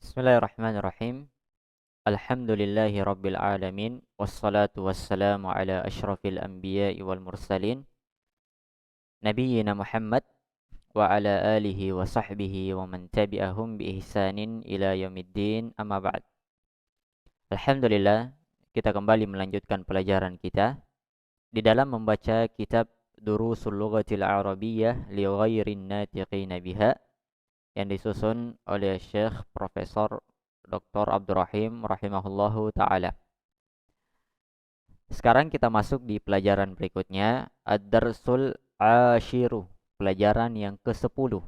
Bismillahirrahmanirrahim. Alhamdulillahi rabbil alamin. Wassalatu wassalamu ala ashrafil anbiya'i wal mursalin. Nabiyyina Muhammad wa ala alihi wa sahbihi wa man tabi'ahum bi ihsanin ila yaumiddin, amma ba'd. Alhamdulillah, kita kembali melanjutkan pelajaran kita di dalam membaca kitab Durusul Lughatil Arabiyyah li ghairin natiqina biha yang disusun oleh Syekh Profesor Dr. Abdurrahim rahimahullahu taala. Sekarang kita masuk di pelajaran berikutnya, Ad-Darsul Ashiru, pelajaran yang ke-10.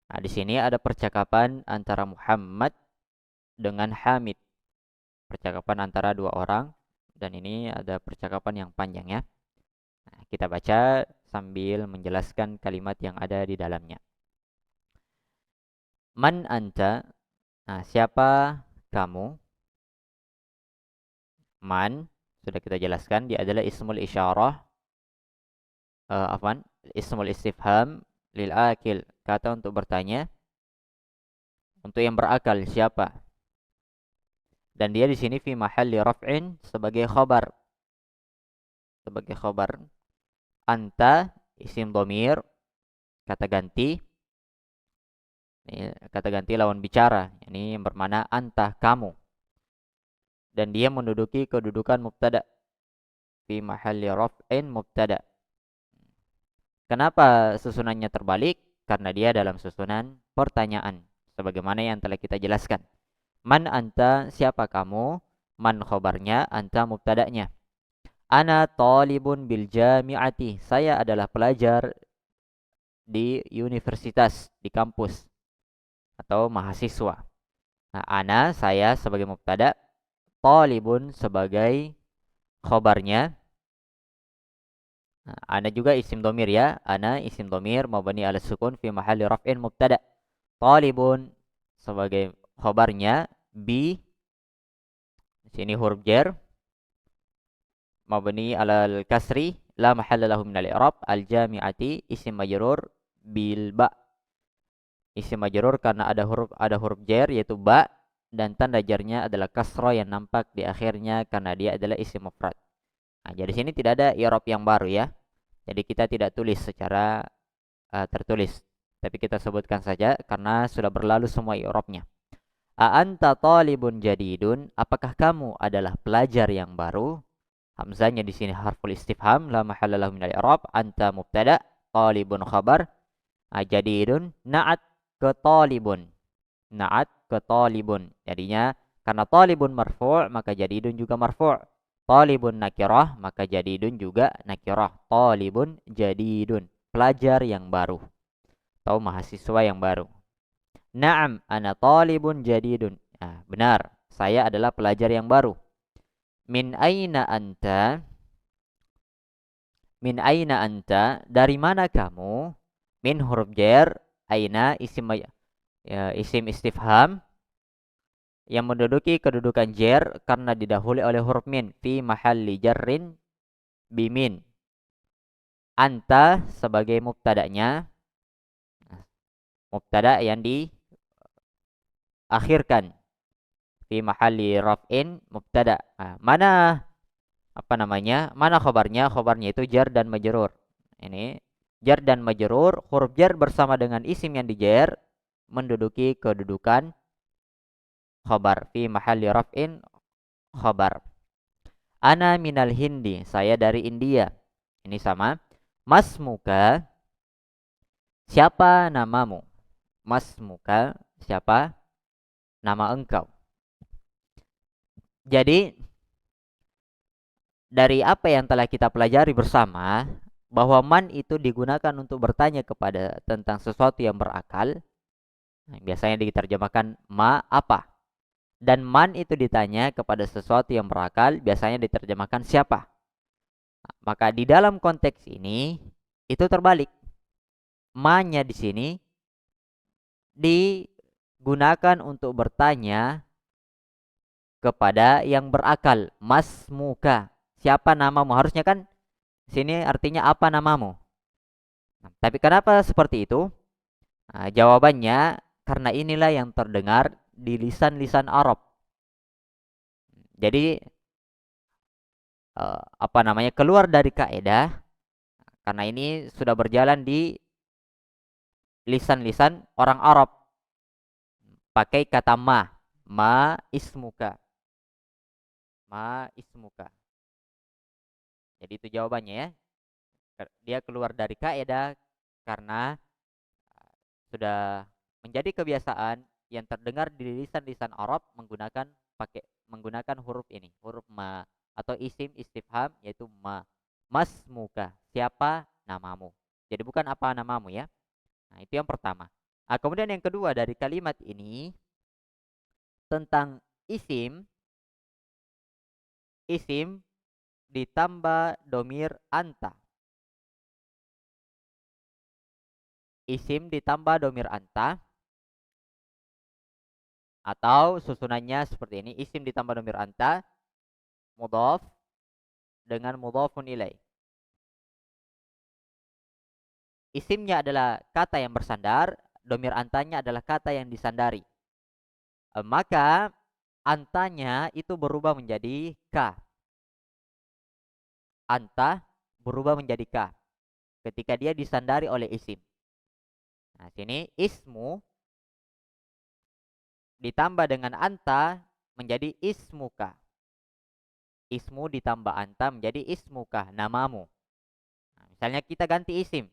Nah, di sini ada percakapan antara Muhammad dengan Hamid. Percakapan antara dua orang, dan ini ada percakapan yang panjang ya. Nah, kita baca sambil menjelaskan kalimat yang ada di dalamnya. Man anta? Nah, siapa kamu? Man, sudah kita jelaskan, dia adalah ismul isyarah, ismul istifham lil akil, kata untuk bertanya, untuk yang berakal, siapa? Dan dia di sini fi mahalli raf'in, sebagai khabar. Sebagai khabar. Anta, isim dhamir, kata ganti. Ini kata ganti lawan bicara. Ini yang bermakna anta, kamu. Dan dia menduduki kedudukan mubtada. Fi mahalli raf'in mubtada. Kenapa susunannya terbalik? Karena dia dalam susunan pertanyaan, sebagaimana yang telah kita jelaskan. Man anta, siapa kamu? Man khobarnya, anta mubtada'nya. Ana talibun bil jami'ati, saya adalah pelajar di universitas, di kampus, atau mahasiswa. Nah, ana, saya sebagai mubtada', talibun sebagai khobarnya. Nah, ana juga isim domir ya. Ana isim domir mabni ala sukun fi mahalli raf'in mubtada'. Talibun sebagai khobarnya. Bi, sini huruf jar mabni ala kasri la mahalla lahu min al-i'rab. Al-jami'ati isim majrur bil ba. Isim majrur karena ada huruf jar yaitu ba, dan tanda jarnya adalah kasrah yang nampak di akhirnya karena dia adalah isim mufrad. Nah, jadi sini tidak ada i'rab yang baru ya. Jadi kita tidak tulis secara tertulis, tapi kita sebutkan saja karena sudah berlalu semua i'rabnya. A anta talibun jadidun, apakah kamu adalah pelajar yang baru? Hamzahnya di sini harful istifham la mahalla lahu min al-i'rab. Anta mubtada, talibun khabar, jadidun na'at ke talibun. Na'at ke talibun. Jadinya karena talibun marfu', maka jadidun juga marfu'. Talibun nakirah, maka jadidun juga nakirah. Talibun jadidun, pelajar yang baru atau mahasiswa yang baru. Na'am, ana talibun jadidun. Nah, benar, saya adalah pelajar yang baru. Min aina anta? Min aina anta? Dari mana kamu? Min huruf jar, aina isim istifham yang menduduki kedudukan jar karena didahului oleh huruf min fi mahalli jarrin bimin. Anta sebagai mubtada'nya. Mubtada' yang diakhirkan fi mahalli raf'in mubtada'. Mana Mana khobarnya? Khobarnya itu jar dan majrur. Ini jar dan majrur, huruf jar bersama dengan isim yang dijar menduduki kedudukan khobar fi mahalli raf'in khobar. Ana minal Hindi, saya dari India. Ini sama. Masmuka, siapa namamu? Masmuka, siapa nama engkau? Jadi dari apa yang telah kita pelajari bersama, bahwa man itu digunakan untuk bertanya kepada tentang sesuatu yang berakal. Biasanya diterjemahkan ma, apa. Dan man itu ditanya kepada sesuatu yang berakal, biasanya diterjemahkan siapa. Maka di dalam konteks ini itu terbalik. Ma-nya di sini digunakan untuk bertanya kepada yang berakal. Masmuka, siapa namamu? Harusnya kan sini artinya apa namamu. Tapi kenapa seperti itu? Jawabannya Karena inilah yang terdengar di lisan-lisan Arab. Jadi apa namanya, keluar dari kaidah karena ini sudah berjalan di lisan-lisan orang Arab pakai kata ma ismuka, ma ismuka. Jadi itu jawabannya ya. Dia keluar dari kaidah karena sudah menjadi kebiasaan yang terdengar di lisan-lisan Arab menggunakan huruf ini, huruf ma atau isim istifham yaitu ma. Masmuka, siapa namamu. Jadi bukan apa namamu ya. Nah, itu yang pertama. Nah, kemudian yang kedua dari kalimat ini tentang isim, isim ditambah domir anta. Isim ditambah domir anta atau susunannya seperti ini, isim ditambah domir anta mudhaf dengan mudhafun ilaih. Isimnya adalah kata yang bersandar, domir antanya adalah kata yang disandari. Maka antanya itu berubah menjadi ka. Anta berubah menjadi ka ketika dia disandari oleh isim. Nah, sini ismu ditambah dengan anta menjadi ismuka. Ismu ditambah anta menjadi ismuka, namamu. Nah, misalnya kita ganti isim.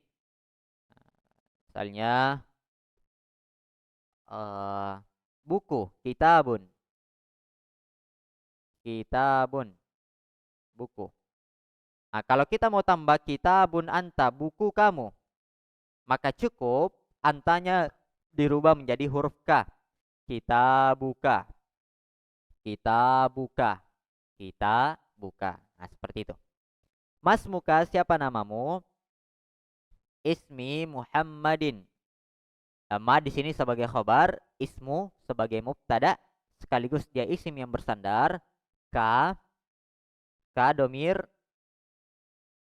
Misalnya buku, kitabun. Kitabun, buku. Nah, kalau kita mau tambah kitabun anta, buku kamu, maka cukup antanya dirubah menjadi huruf K. Kita buka. Kita buka. Kita buka. Nah, seperti itu. Mas muka, siapa namamu? Ismi Muhammadin. Ma di sini sebagai khobar, ismu sebagai mubtada, sekaligus dia isim yang bersandar. Ka domir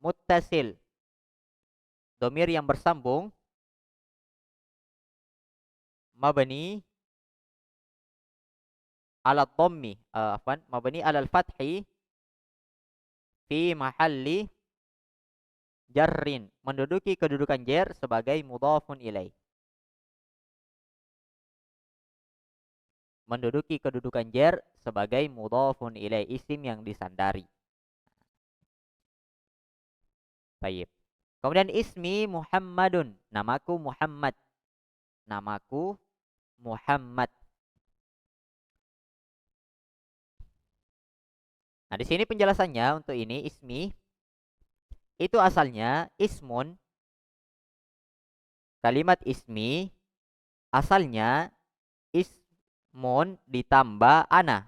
muttasil. Domir yang bersambung. Mabani ala dhammi, mabani ala al-fathi fi mahalli jarrin, menduduki kedudukan jar sebagai mudhafun ilaih. Menduduki kedudukan jar sebagai mudhafun ilaih, isim yang disandari. Baik. Kemudian ismi Muhammadun, namaku Muhammad. Namaku Muhammad. Nah, di sini penjelasannya untuk ini ismi itu asalnya ismun. Kalimat ismi asalnya ismun ditambah ana.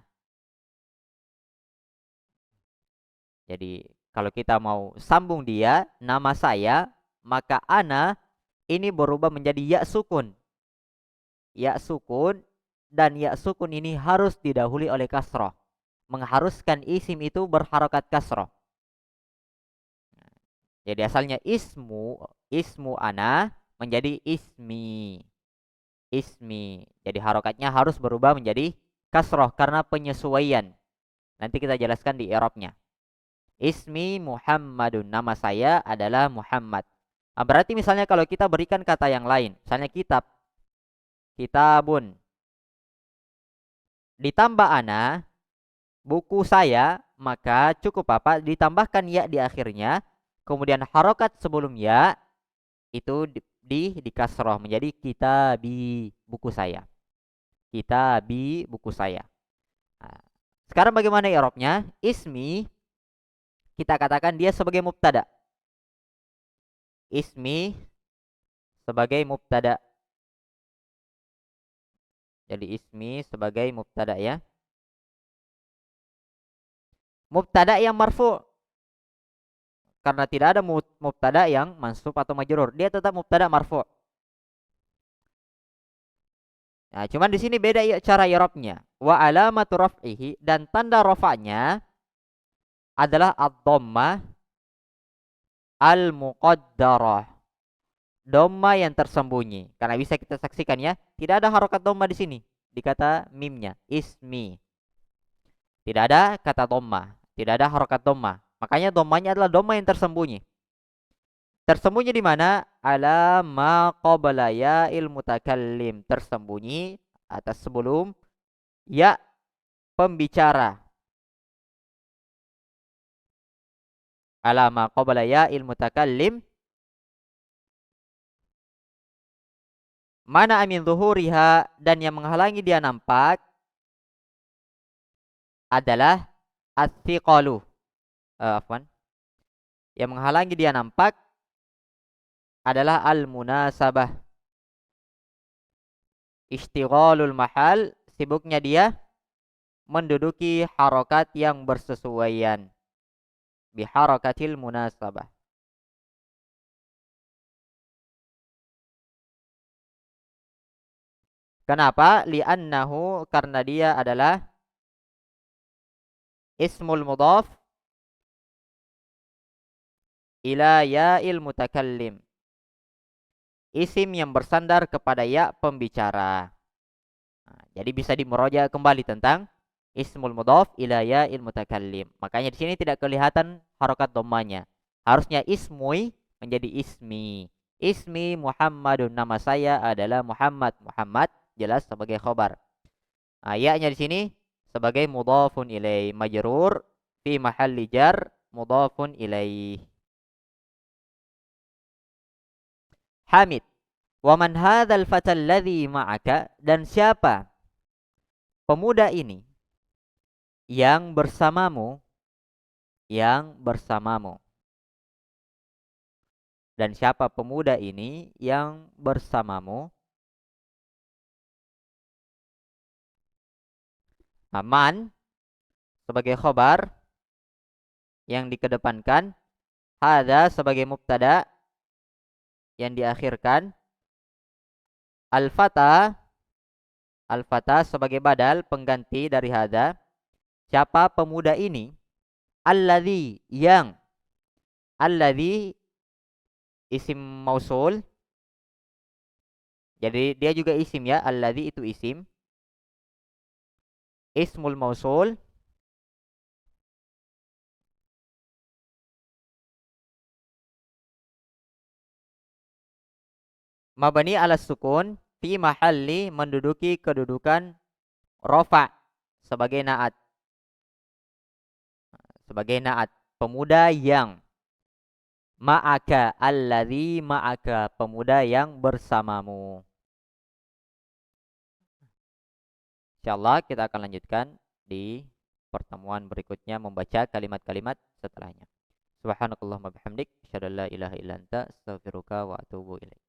Jadi kalau kita mau sambung dia, nama saya, maka ana ini berubah menjadi ya sukun. Ya sukun, dan ya sukun ini harus didahului oleh kasroh. Mengharuskan isim itu berharokat kasroh. Jadi asalnya ismu ana menjadi ismi. Ismi. Jadi harokatnya harus berubah menjadi kasroh karena penyesuaian. Nanti kita jelaskan di i'rabnya. Ismi Muhammadun, nama saya adalah Muhammad. Nah, berarti misalnya kalau kita berikan kata yang lain, misalnya kitab, kitabun, ditambah ana, buku saya, maka cukup apa? Ditambahkan ya di akhirnya, kemudian harokat sebelum ya itu di kasroh menjadi kitabi, buku saya. Kitabi, buku saya. Nah, sekarang bagaimana i'rabnya? Ismi kita katakan dia sebagai mubtada. Ismi sebagai mubtada. Jadi ismi sebagai mubtada ya. Mubtada yang marfu. Karena tidak ada mubtada yang mansub atau majrur, dia tetap mubtada marfu. Nah, cuman di sini beda ya cara i'rabnya. Wa alamatu raf'ihi, dan tanda rafa'nya adalah ad-dhammah al-muqaddarah. dhamma yang tersembunyi. Karena bisa kita saksikan ya, tidak ada harokat dhamma di sini di kata mimnya, ismi. Tidak ada kata dhamma, tidak ada harokat dhamma. Makanya dhammanya adalah dhamma yang tersembunyi. Tersembunyi di mana? Ala ma qabla ya'il mutakallim. Tersembunyi atas sebelum ya pembicara. Ala ma qabla ya'il mutakallim. Mana amin zuhuriha, dan yang menghalangi dia nampak adalah at-thiqalu. Afwan. Yang menghalangi dia nampak adalah al-munasabah. Ishtighalul mahal, sibuknya dia menduduki harokat yang bersesuaian. Biharakatil munasabah. Kenapa? Li'annahu, karena dia adalah ismul mudhaf ila ya'il mutakallim. Isim yang bersandar kepada ya pembicara. Nah, jadi bisa dimuroja kembali tentang ismul mudhaf ila ya'il mutakallim. Makanya di sini tidak kelihatan harokat dhammanya. Harusnya ismui menjadi ismi. Ismi Muhammadun, nama saya adalah Muhammad. Muhammad jelas sebagai khobar. Nah, ya-nya di sini sebagai mudhafun ilaih, majrur fi mahalli jar mudhafun ilaih. Hamid. Wa man hadzal fatal ladzi ma'aka, dan siapa pemuda ini yang bersamamu, yang bersamamu. Dan siapa pemuda ini yang bersamamu? Man sebagai khobar yang dikedepankan, hadza sebagai mubtada yang diakhirkan, al-fata, al-fata sebagai badal pengganti dari hadza. Siapa pemuda ini? Alladzi, yang. Alladzi isim mausul. Jadi dia juga isim ya, alladzi itu isim. Ismul mausul. Mabani ala sukun fi mahalli, menduduki kedudukan rofa sebagai naat. Sebagai naat, pemuda yang. Ma'aka, alladzi ma'aka, pemuda yang bersamamu. Insyaallah kita akan lanjutkan di pertemuan berikutnya membaca kalimat-kalimat setelahnya. Subhanakallahumma bihamdik, asyhadu an la ilaha illa anta, astaghfiruka wa atubu ilaik.